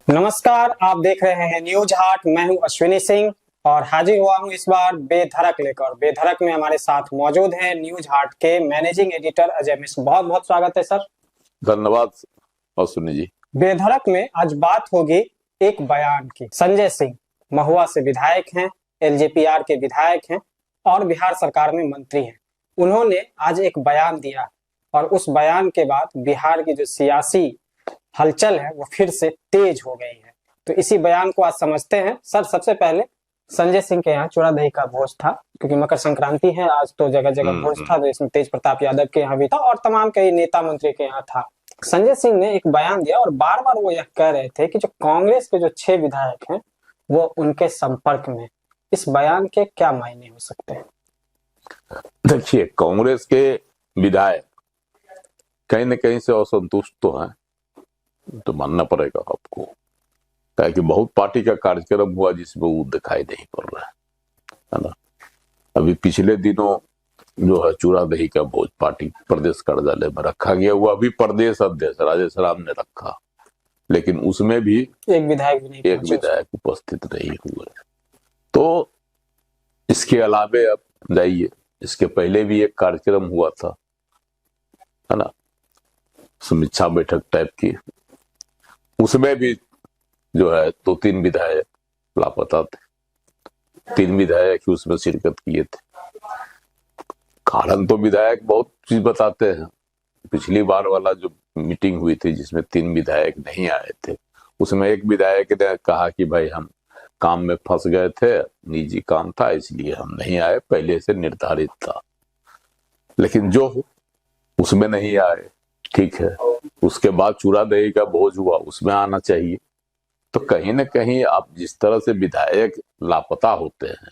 नमस्कार, आप देख रहे हैं न्यूज हाट। मैं हूं अश्विनी सिंह और हाजिर हुआ हूं इस बार बेधड़क लेकर। बेधड़क में हमारे साथ मौजूद हैं न्यूज हाट के मैनेजिंग एडिटर अजय मिश्र। बहुत बहुत स्वागत है सर। धन्यवाद अश्विनी जी। बेधड़क में आज बात होगी एक बयान की। संजय सिंह महुआ से विधायक हैं, एलजेपीआर के विधायक हैं और बिहार सरकार में मंत्री हैं। उन्होंने आज एक बयान दिया और उस बयान के बाद बिहार की जो सियासी हलचल है वो फिर से तेज हो गई है। तो इसी बयान को आज समझते हैं। सर, सबसे पहले संजय सिंह के यहाँ चूड़ा दही का भोज था, क्योंकि मकर संक्रांति है आज, तो जगह जगह भोज था। तो इसमें तेज प्रताप यादव के यहाँ भी था और तमाम कई नेता मंत्री के यहाँ था। संजय सिंह ने एक बयान दिया और बार बार वो यह कह रहे थे कि जो कांग्रेस के जो 6 विधायक हैं वो उनके संपर्क में। इस बयान के क्या मायने हो सकते हैं? देखिए, कांग्रेस के विधायक कहीं न कहीं से असंतुष्ट तो हैं, तो मानना पड़ेगा आपको, ताकि बहुत पार्टी का कार्यक्रम हुआ जिसमें वो दिखाई नहीं पड़ रहा है ना। अभी पिछले दिनों जो है चूड़ा दही का भोज पार्टी प्रदेश कार्यालय में रखा गया हुआ, अभी प्रदेश अध्यक्ष राजेश राम ने रखा, लेकिन उसमें भी एक विधायक उपस्थित नहीं हुए। तो इसके अलावे अब जाइए, इसके पहले भी एक कार्यक्रम हुआ था, है ना, समीक्षा बैठक टाइप की, उसमें भी जो है 2-3 विधायक लापता थे। 3 विधायक ही उसमें शिरकत किए थे। कारण तो विधायक बहुत चीज बताते हैं। पिछली बार वाला जो मीटिंग हुई थी जिसमें 3 विधायक नहीं आए थे, उसमें एक विधायक ने कहा कि भाई हम काम में फंस गए थे, निजी काम था इसलिए हम नहीं आए, पहले से निर्धारित था। लेकिन जो उसमें नहीं आए, ठीक है, उसके बाद चूड़ा दही का भोज हुआ, उसमें आना चाहिए। तो कहीं ना कहीं आप जिस तरह से विधायक लापता होते हैं,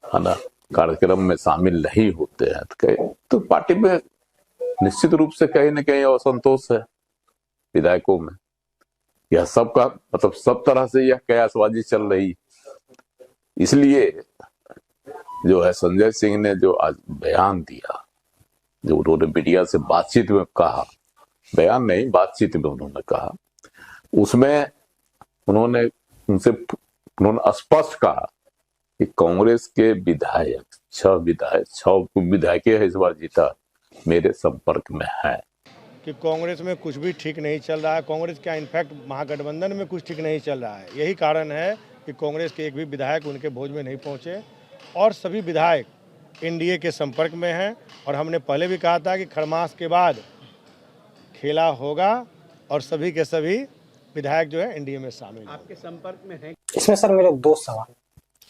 है ना, कार्यक्रम में शामिल नहीं होते हैं, तो पार्टी में निश्चित रूप से कहीं ना कहीं असंतोष है विधायकों में। यह सबका मतलब सब तरह से यह कयासबाजी चल रही। इसलिए जो है संजय सिंह ने जो आज बयान दिया, जो उन्होंने मीडिया से बातचीत में कहा, बयान नहीं बातचीत में उन्होंने कहा, उसमें उन्होंने स्पष्ट कहा कि कांग्रेस के विधायक 6 विधायक है इस बार जीता, मेरे संपर्क में है। कि कांग्रेस में कुछ भी ठीक नहीं चल रहा है। कांग्रेस क्या, इनफैक्ट महागठबंधन में कुछ ठीक नहीं चल रहा है। यही कारण है कि कांग्रेस के एक भी विधायक उनके भोज में नहीं पहुंचे और सभी विधायक एनडीए के संपर्क में हैं। और हमने पहले भी कहा था कि खरमास के बाद खेला होगा और सभी के सभी विधायक जो है एनडीए में शामिल आपके संपर्क में हैं। इसमें सर मेरे 2 सवाल।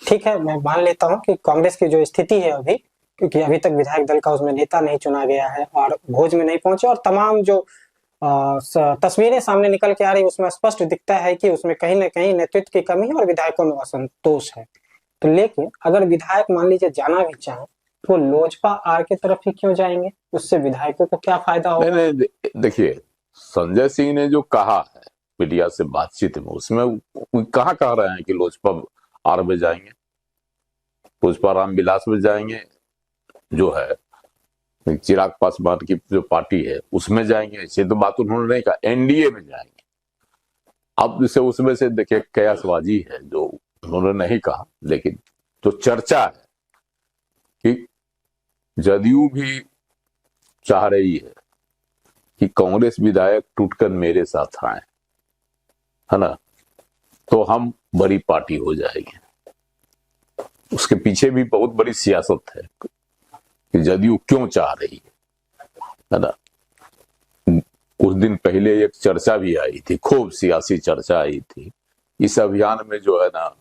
ठीक है, मैं मान लेता हूँ कि कांग्रेस की जो स्थिति है अभी, क्योंकि अभी तक विधायक दल का उसमें नेता नहीं चुना गया है और भोज में नहीं पहुंचे, और तमाम जो तस्वीरें सामने निकल के आ रही उसमें स्पष्ट दिखता है कि उसमें कहीं ना कहीं नेतृत्व की कमी है और विधायकों में असंतोष है। तो लेकिन अगर विधायक मान लीजिए जाना भी चाहे तो लोजपा आर की तरफ ही क्यों जाएंगे? उससे विधायकों को क्या फायदा होगा? नहीं, देखिए, संजय सिंह ने जो कहा है मीडिया से बातचीत में, उसमें कहाँ कह रहे हैं कि लोजपा आर में जाएंगे, लोजपा रामविलास में जाएंगे, जो है चिराग पासवान की जो पार्टी है उसमें जाएंगे, ऐसे तो बात उन्होंने नहीं कहा। एनडीए में जाएंगे। अब जैसे उसमें से देखिए कयासबाजी है जो उन्होंने नहीं कहा, लेकिन जो चर्चा है कि जदयू भी चाह रही है कि कांग्रेस विधायक टूटकर मेरे साथ आए, है ना, तो हम बड़ी पार्टी हो जाएंगे। उसके पीछे भी बहुत बड़ी सियासत है कि जदयू क्यों चाह रही है ना। कुछ दिन पहले एक चर्चा भी आई थी, खूब सियासी चर्चा आई थी। इस अभियान में जो है ना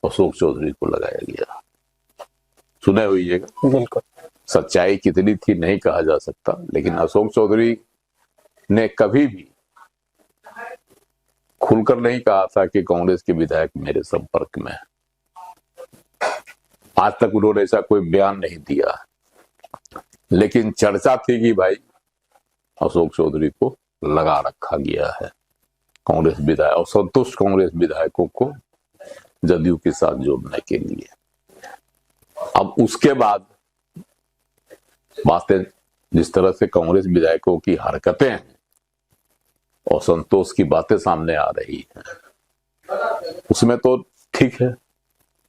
अशोक चौधरी को लगाया गया, सुने होइएगा। बिल्कुल। सच्चाई कितनी थी नहीं कहा जा सकता, लेकिन अशोक चौधरी ने कभी भी खुलकर नहीं कहा था कि कांग्रेस के विधायक मेरे संपर्क में है। आज तक उन्होंने ऐसा कोई बयान नहीं दिया, लेकिन चर्चा थी कि भाई अशोक चौधरी को लगा रखा गया है कांग्रेस विधायक और संतुष्ट कांग्रेस विधायकों को जदयू के साथ जोड़ने के लिए। अब उसके बाद बातें जिस तरह से कांग्रेस विधायकों की हरकतें हैं और संतोष की बातें सामने आ रही हैं, उसमें तो ठीक है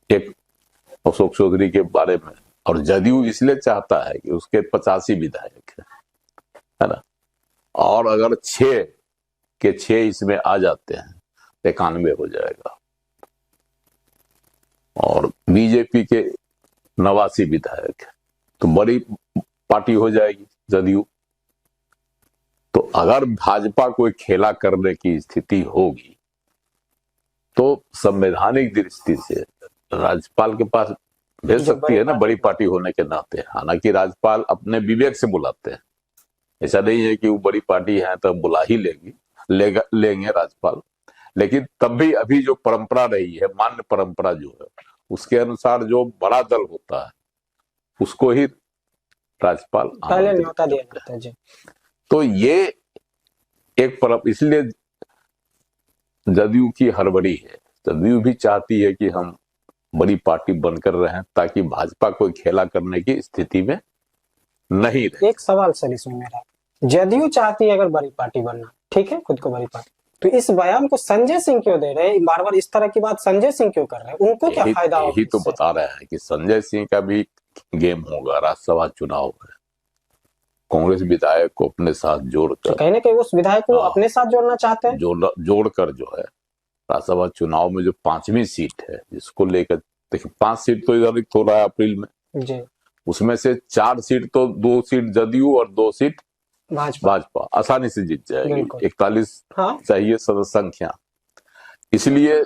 एक अशोक चौधरी के बारे में, और जदयू इसलिए चाहता है कि उसके 85 विधायक है ना, और अगर 6 के 6 इसमें आ जाते हैं 91 हो जाएगा, और बीजेपी के 89 विधायक, तो बड़ी पार्टी हो जाएगी जदयू। तो अगर भाजपा कोई खेला करने की स्थिति होगी तो संवैधानिक दृष्टि से राज्यपाल के पास भेज सकती है ना, बड़ी पार्टी होने के नाते। हालांकि राज्यपाल अपने विवेक से बुलाते हैं, ऐसा नहीं है कि वो बड़ी पार्टी है तो बुला ही लेंगे राज्यपाल, लेकिन तब भी अभी जो परंपरा रही है, मान्य परंपरा जो है, उसके अनुसार जो बड़ा दल होता है उसको ही राज्यपाल पहले न्योता दिया जाता है जी। तो ये एक परंपरा, इसलिए जदयू की हड़बड़ी है। जदयू भी चाहती है कि हम बड़ी पार्टी बनकर रहें ताकि भाजपा कोई खेला करने की स्थिति में नहीं रहे। एक सवाल सर इसमें मेरा, जदयू चाहती है अगर बड़ी पार्टी बनना, ठीक है, खुद को बड़ी पार्टी, तो इस बयान को संजय सिंह क्यों दे रहे हैं? बार बार इस तरह की बात संजय सिंह क्यों कर रहे हैं? उनको क्या फायदा होगा? यही तो बता रहे हैं कि संजय सिंह का भी गेम होगा, राज्यसभा चुनाव है, कांग्रेस विधायक को अपने साथ जोड़कर, कहीं ना कहीं उस विधायक को अपने साथ जोड़ना चाहते हैं, जोड़कर जो है राज्यसभा चुनाव में जो 5वीं सीट है जिसको लेकर, देखिए 5 सीट तो इधर हो रहा है अप्रैल में जी, उसमें से 4 सीट तो 2 सीट जदयू और 2 सीट भाजपा आसानी से जीत जाएगी। 41 हाँ। चाहिए सदस्य संख्या, इसलिए,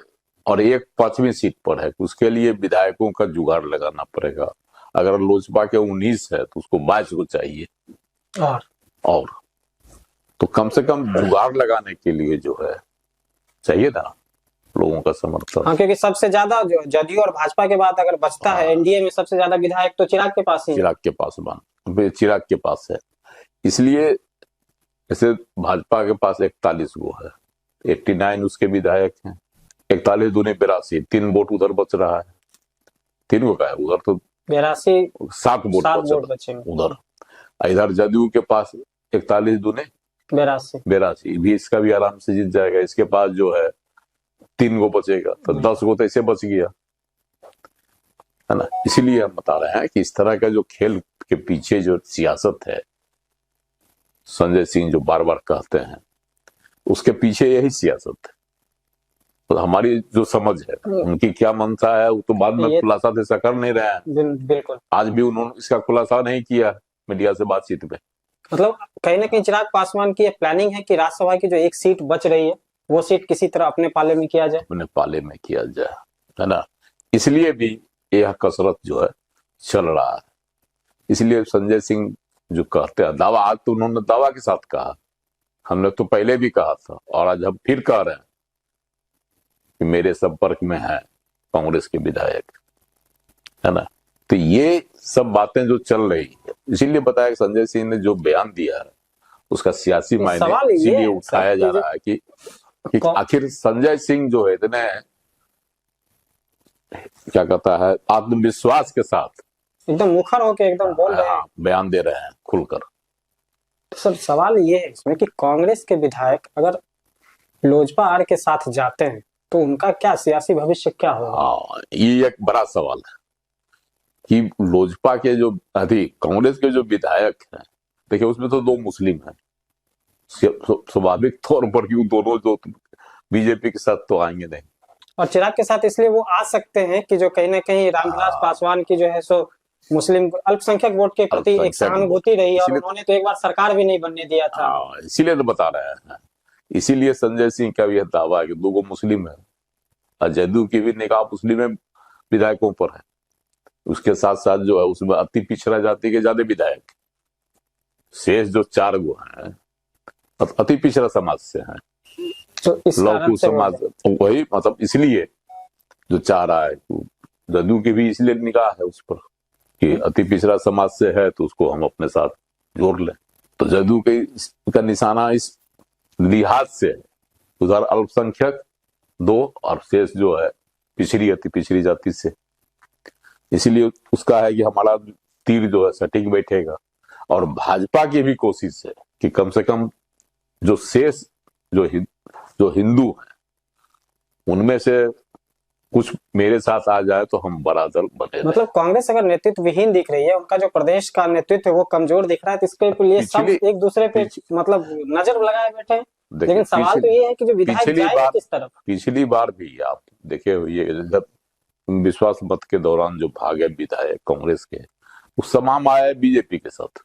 और एक 5वीं सीट पर है, उसके लिए विधायकों का जुगाड़ लगाना पड़ेगा। अगर लोजपा के 19 है तो उसको 22 को चाहिए, और तो कम से कम जुगाड़ लगाने के लिए जो है चाहिए ना लोगों का समर्थन। हाँ, क्योंकि सबसे ज्यादा जदयू और भाजपा के बाद अगर बचता है एनडीए में सबसे ज्यादा विधायक तो चिराग के पास ही है। चिराग के पास है, इसलिए जैसे भाजपा के पास 41 गो है, 89 उसके विधायक हैं, 41 दूनी 82, 3 वोट उधर बच रहा है, 3 को का है उधर, तो 82 7 वोट बचे उधर। इधर जदयू के पास 41 दूने 82 भी, इसका भी आराम से जीत जाएगा। इसके पास जो है 3 गो बचेगा, तो 10 गो तो ऐसे बच गया है ना। इसीलिए हम बता रहे हैं कि इस तरह का जो खेल के पीछे जो सियासत है, संजय सिंह जो बार बार कहते हैं, उसके पीछे यही सियासत है। तो हमारी जो समझ है, उनकी क्या मंशा है वो तो बाद में खुलासा ऐसा कर नहीं रहे हैं। बिल्कुल, आज भी उन्होंने इसका खुलासा नहीं किया मीडिया से बातचीत में। मतलब कहीं ना कहीं चिराग पासवान की प्लानिंग है कि राज्यसभा की जो एक सीट बच रही है वो सीट किसी तरह अपने पाले में किया जाए, है ना। इसलिए भी यह कसरत जो है चल रहा है। इसलिए संजय सिंह जो कहते हैं दावा, आज तो उन्होंने दावा के साथ कहा, हमने तो पहले भी कहा था और आज हम फिर कह रहे हैं कि मेरे संपर्क में है कांग्रेस के विधायक, है ना। तो ये सब बातें जो चल रही है, इसीलिए बताया कि संजय सिंह ने जो बयान दिया है उसका सियासी मायने इसीलिए उठाया जा रहा है कि आखिर संजय सिंह जो है इतने क्या कहता है आत्मविश्वास के साथ एकदम मुखर होके एकदम बोल रहे हैं, बयान दे रहे हैं खुलकर। तो सर सवाल ये है इसमें कि कांग्रेस के विधायक अगर लोजपा आर के साथ जाते हैं तो उनका क्या सियासी भविष्य क्या होगा? ये एक बड़ा सवाल है कि लोजपा के जो कांग्रेस के जो विधायक हैं, देखिए उसमें तो 2 मुस्लिम हैं, स्वाभाविक तौर पर कि दोनों जो बीजेपी के साथ तो आएंगे नहीं, और चिराग के साथ इसलिए वो आ सकते हैं कि जो कहीं ना कहीं रामविलास पासवान की जो है सो मुस्लिम अल्पसंख्यक वोट के प्रति एक सहानुभूति रही, और उन्होंने तो एक बार सरकार भी नहीं बनने दिया था। इसीलिए तो बता रहे हैं। इसीलिए संजय सिंह का भी यह दावा है कि 2 गो मुस्लिम है, और जदयू की भी निगाह मुस्लिम विधायकों पर है। उसके साथ साथ जो है उसमें अति पिछड़ा जाति के ज्यादा विधायक, शेष जो 4 गो हैं अति पिछड़ा समाज से हैं, तो लघु समाज, वही मतलब इसलिए जो चाह रहा है जदयू की भी इसलिए निगाह है उस पर कि अति पिछड़ा समाज से है तो उसको हम अपने साथ जोड़ लें। तो जदयू का निशाना इस लिहाज से है, उधर अल्पसंख्यक 2 और शेष जो है पिछड़ी अति पिछड़ी जाति से, इसीलिए उसका है कि हमारा तीर जो है सटीक बैठेगा। और भाजपा की भी कोशिश है कि कम से कम जो शेष जो हिंदू हैं उनमें से कुछ मेरे साथ आ जाए तो हम बड़ा दल बने रहे। मतलब कांग्रेस अगर नेतृत्व विहीन दिख रही है, उनका जो प्रदेश का नेतृत्व है वो कमजोर दिख रहा है, तो इसके लिए सब एक दूसरे पे मतलब नजर लगाए बैठे हैं। लेकिन सवाल तो ये है कि जो विधायक जाएगा किस तरफ। पिछली बार भी आप देखे हुए जब विश्वास मत के दौरान जो भागे विधायक कांग्रेस के, उस समय हम आए बीजेपी के साथ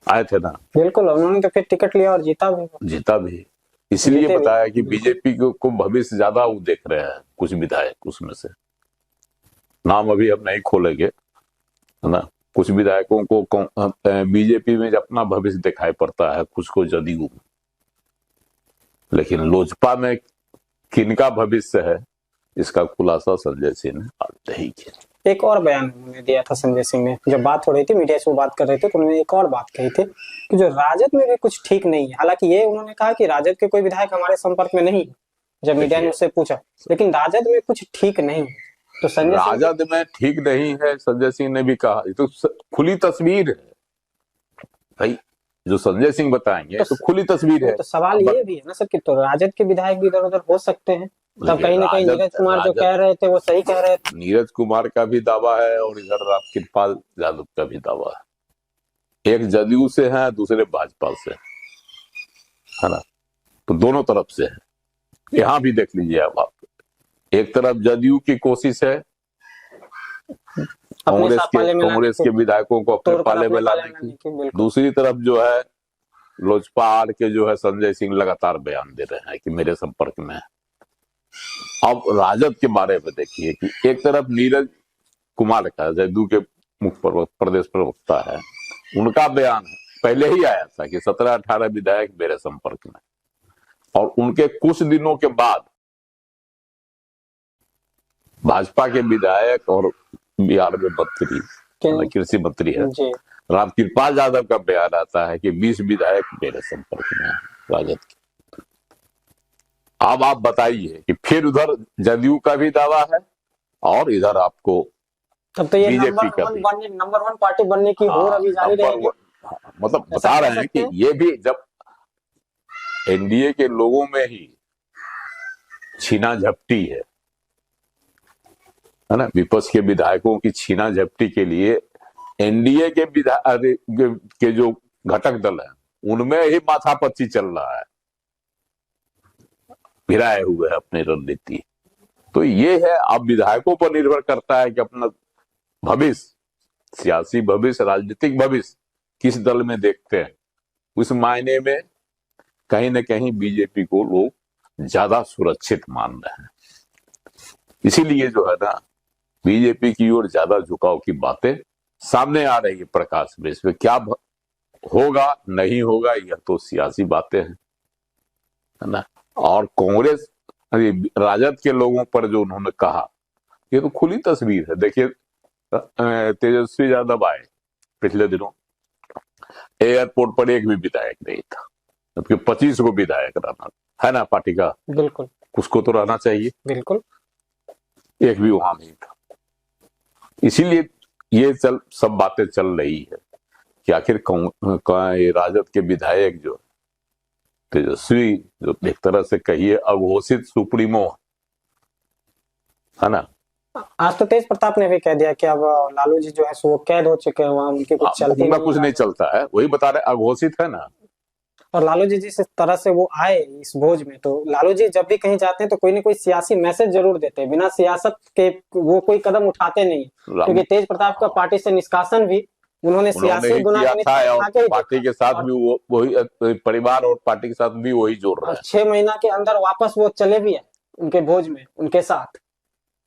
आए थे ना। बिल्कुल, उन्होंने तो फिर टिकट लिया और जीता भी। इसलिए बताया कि बीजेपी को भविष्य ज्यादा वो देख रहे हैं कुछ विधायक, उसमें से नाम अभी हम नहीं खोलेंगे, है ना। कुछ विधायकों को बीजेपी में अपना भविष्य दिखाई पड़ता है, कुछ को जदयू में, लेकिन लोजपा में किनका भविष्य है इसका खुलासा संजय सिंह ने आज नहीं किया। एक और बयान उन्होंने दिया था संजय सिंह ने, जब बात हो रही थी मीडिया से वो बात कर रहे थे, तो उन्होंने एक और बात कही थी कि जो राजद में भी कुछ ठीक नहीं है। हालांकि ये उन्होंने कहा कि राजद के कोई विधायक हमारे संपर्क में नहीं है, जब मीडिया ने उससे पूछा, लेकिन राजद में कुछ ठीक नहीं है। तो संजय राजद में ठीक नहीं है, संजय सिंह ने भी कहा। ये तो खुली तस्वीर है भाई, जो संजय सिंह बताएंगे तो खुली तस्वीर है। तो सवाल ये भी है ना सर कि तो राजद के विधायक भी इधर उधर हो सकते हैं। तब कहीं ना कहीं नीरज कुमार जो कह रहे थे वो सही कह रहे थे। नीरज कुमार का भी दावा है और इधर कृपाल यादव का भी दावा है। एक जदयू से है, दूसरे भाजपा से, है ना। तो दोनों तरफ से है। यहाँ भी देख लीजिए अब आप, एक तरफ जदयू की कोशिश है कांग्रेस के विधायकों को अपने पाले में लाने की, दूसरी तरफ जो है लोजपा आर के जो है संजय सिंह लगातार बयान दे रहे हैं कि मेरे संपर्क में है। अब राजद के बारे में देखिए कि एक तरफ नीरज कुमार का, जदयू के मुख्य प्रदेश प्रवक्ता है, उनका बयान पहले ही आया था कि 17-18 विधायक मेरे संपर्क में, और उनके कुछ दिनों के बाद भाजपा के विधायक और बिहार में मंत्री, कृषि मंत्री है रामकृपाल यादव का बयान आता है कि 20 विधायक मेरे संपर्क में है राजद के। अब आप बताइए कि फिर उधर जदयू का भी दावा है और इधर आपको तब तो ये नंबर 1 पार्टी बनने की होड़ अभी जारी रहेगी। मतलब बता रहे हैं कि ये भी जब एनडीए के लोगों में ही छीना झपटी है ना, विपक्ष के विधायकों की छीना झपटी के लिए एनडीए के जो घटक दल है उनमें ही माथापच्ची चल रहा है, भिराए हुए है अपनी रणनीति। तो ये है, अब विधायकों पर निर्भर करता है कि अपना भविष्य, सियासी भविष्य, राजनीतिक भविष्य किस दल में देखते हैं। उस मायने में कहीं न कहीं बीजेपी को लोग ज्यादा सुरक्षित मान रहे हैं। इसीलिए जो है ना, बीजेपी की ओर ज्यादा झुकाव की बातें सामने आ रही है प्रकाश में। इसमें क्या होगा नहीं होगा यह तो सियासी बातें हैं, है ना। और कांग्रेस राजद के लोगों पर जो उन्होंने कहा, ये तो खुली तस्वीर है। देखिए तेजस्वी यादव आए पिछले दिनों, एयरपोर्ट पर एक भी विधायक नहीं था, जबकि 25 को विधायक रहना है ना पार्टी का। बिल्कुल, उसको तो रहना चाहिए। बिल्कुल, एक भी वहां नहीं था। इसीलिए ये सब बातें चल रही है कि आखिर राजद के विधायक जो तेजस्वी, जो एक तरह से कहिए अघोषित सुप्रीमो है ना। आज तो तेज प्रताप ने भी कह दिया कि अब लालू जी जो है वो कैद हो चुके हैं, वहां उनके कुछ चलती कुछ नहीं चलता है, वही बता रहे अघोषित है ना। और लालू जी जिस तरह से वो आए इस भोज में, तो लालू जी जब भी कहीं जाते हैं तो कोई ना कोई सियासी मैसेज जरूर देते हैं, बिना सियासत के वो कोई कदम उठाते नहीं, क्योंकि तेज प्रताप का पार्टी से निष्कासन भी उन्होंने सियासी पार्टी के साथ भी वही परिवार और पार्टी के साथ भी वही जोड़ रहा है। 6 महीना के अंदर वापस वो चले भी है उनके भोज में उनके साथ।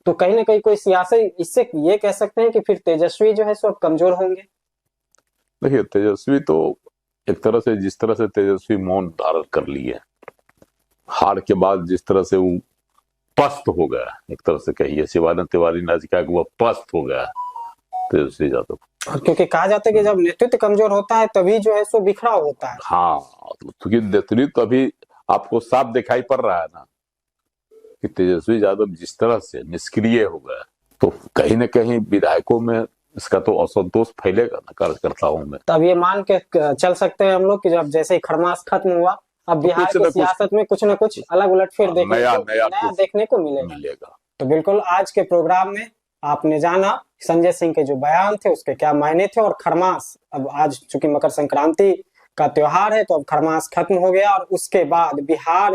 तो कहीं ना कहीं कोई सियासी, इससे ये कह सकते हैं कि फिर तेजस्वी जो है सो कमजोर होंगे। देखिए तेजस्वी तो एक तरह से, जिस तरह से तेजस्वी मौन धारण कर लिए हार के बाद, जिस तरह से वो पस्त हो गया, एक तरह से कहिए शिवानंद तिवारी ने कहा कि वो पस्त हो गया तेजस्वी यादव, क्योंकि कहा जाता है कि जब नेतृत्व कमजोर होता है तभी जो है सो बिखराव होता है। हाँ, क्योंकि नेतृत्व अभी आपको साफ दिखाई पड़ रहा है ना कि तेजस्वी यादव जिस तरह से निष्क्रिय हो गया, तो कहीं न कहीं विधायकों में इसका तो असंतोष फैलेगा ना कार्यकर्ताओं में। तब ये मान के चल सकते हैं हम लोग कि जब जैसे ही खरमास खत्म हुआ अब बिहार कुछ न की कुछ सियासत में कुछ न कुछ अलग उलट फिर नया कुछ देखने को मिलेगा। मिलेगा। तो बिल्कुल आज के प्रोग्राम में आपने जाना संजय सिंह के जो बयान थे उसके क्या मायने थे, और खरमास, अब आज चूंकि मकर संक्रांति का त्योहार है तो अब खरमास खत्म हो गया, और उसके बाद बिहार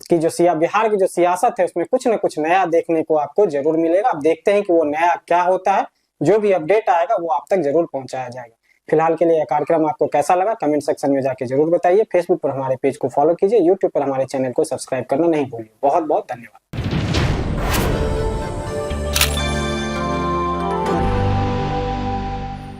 की जो सियासत है उसमें कुछ न कुछ नया देखने को आपको जरूर मिलेगा। अब देखते हैं कि वो नया क्या होता है। जो भी अपडेट आएगा वो आप तक जरूर पहुंचाया जाएगा। फिलहाल के लिए यह कार्यक्रम आपको कैसा लगा कमेंट सेक्शन में जाके जरूर बताइए। फेसबुक पर हमारे पेज को फॉलो कीजिए, यूट्यूब पर हमारे चैनल को सब्सक्राइब करना नहीं भूलिए। बहुत बहुत धन्यवाद।